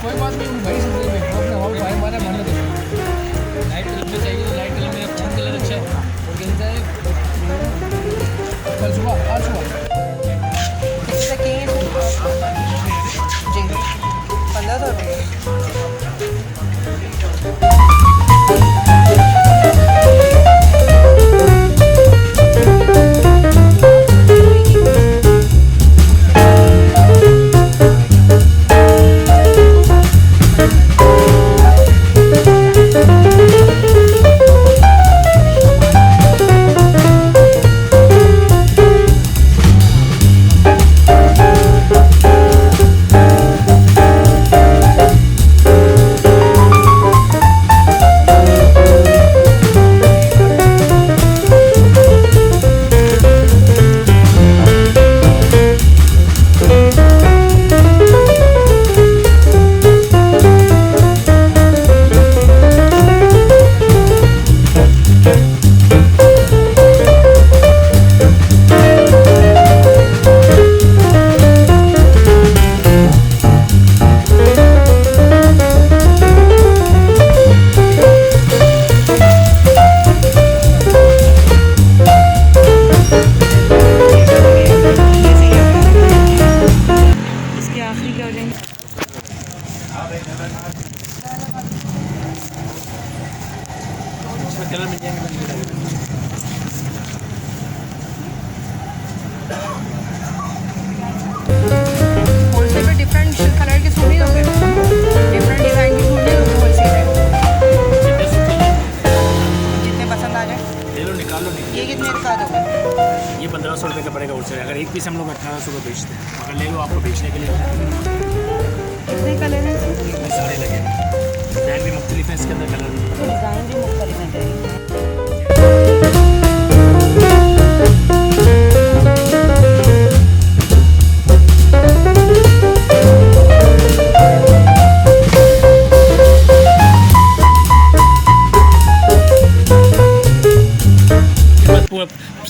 कोई बात नहीं, भाई सकते हैं अपने हवा भाई हमारे मन में लाइट कलर में चाहिए तो लाइट कलर में, खून कलर अच्छा है और गेंदा है। कल सुबह आज सुबह जी 1500 रुपये। कलर मिल जाएंगे। होलसेल पे डिफरेंट कलर के सूट नहीं दोगे, डिफरेंट डिज़ाइन के सूट नहीं दोगे होलसेल पे? जितने पसंद आ जाए ले लो, निकाल लो। ये कितने का दोगे? ये 1500 रुपये का पड़ेगा होलसेल। अगर एक पीस हम लोग 1800 का बेचते हैं, अगर ले लो आपको बेचने के लिए। कितने कलर हैं? इतने सारे लगे, डिज़ाइन भी मुख्तलिफ है इसके अंदर, कलर भी। डिज़ाइन भी मुख्तलिफ है।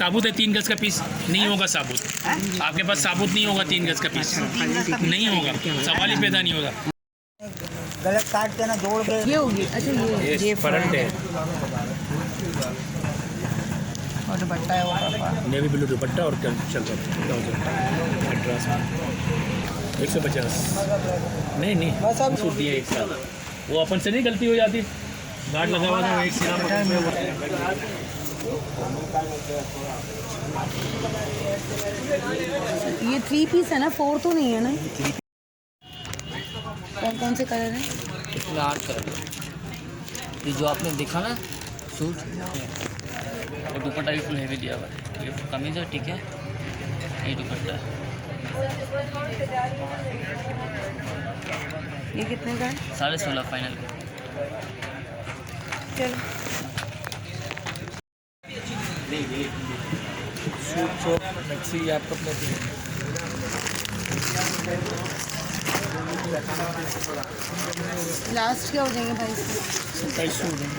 साबुत है 3 गज का पीस, नहीं होगा साबुत। आपके पास साबुत नहीं होगा 3 गज का पीस, नहीं होगा, सवाल ही पैदा नहीं होगा। गलत काट के ना जोड़ के ये होगी। अच्छा ये फ्रंट है और दुपट्टा है वो नेवी ब्लू दुपट्टा और चल रहा 150 नहीं सूट दिए एक साथ, वो अपन से नहीं गलती हो जाती, गार्ड लगा हुआ था एक सिरा पकड़ में। ये 3 पीस है ना, 4 तो नहीं है ना? कौन कौन से कलर हैं? इसमें 8 कलर है। ये जो आपने देखा ना सूट, और दुपट्टा भी फुल हैवी दिया हुआ है। ये कमीज है, ठीक है, ये दुपट्टा है। ये कितने का है? 16.5 फाइनल। चलो सूट मैक्सी आपको अपने लास्ट क्या हो जाएंगे भाई इसके? 27 सूट हैं।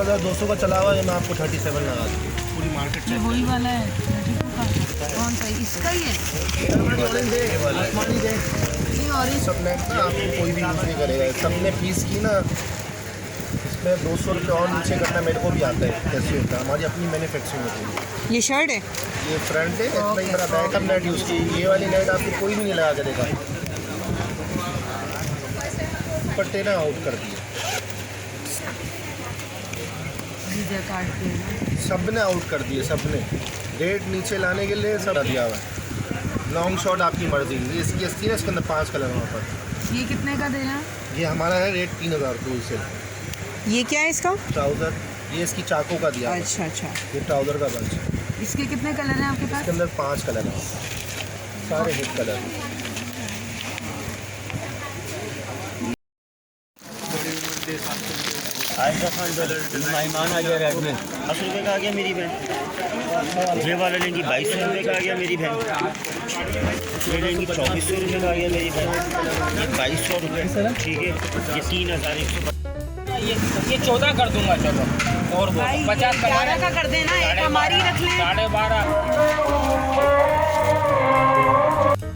2200 का चला हुआ है, मैं आपको 37 लगा दूँ। पूरी मार्केट ये वही वाला है 32 का। कौन सा इसका ही है? ये ऑरेंज सब नेट ना आपको कोई भी यूज़ नहीं करेगा। सबने पीस की ना, इसमें 200 रुपये और नीचे करना मेरे को भी आता है कैसे होता है। हमारी अपनी मैन्युफैक्चरिंग होती है। ये शर्ट है। ये फ्रंट है, इतना ही मेरा बैकअप नेट यूज़ की। ये वाली नेट आपको कोई भी नहीं लगा करेगा। दुपट्टे ना आउट कर दिए, काट के सब ने आउट कर दिए, सब ने। रेट नीचे लाने के लिए सब दिया हुआ है। लॉन्ग शॉट आपकी मर्जी। ये इसकी 80 है, इसके अंदर 5 कलर वहाँ पर। ये कितने का दे रहे हैं? ये हमारा है रेट 3000 टूल से। ये क्या है इसका? ट्राउज़र ये इसकी चाकू का दिया है। अच्छा अच्छा। ये ट्राउज़र का बंच है। इसके कितने कलर हैं आपके पास? इसके अंदर 5 कलर हैं, सारे हिट कलर। मेहमान आ गया रेड में 10 रुपये का आ गया मेरी बहन। ये वाला लेंगी 2200 रुपये का आ गया मेरी बहन। ये लेंगी 2400 रुपये का आ गया मेरी बहन। ये 2200 रुपये, ठीक है। ये 3100। ये 14 कर दूंगा। चलो और 50 11 का कर देना, एक हमारी रख लें। 12.5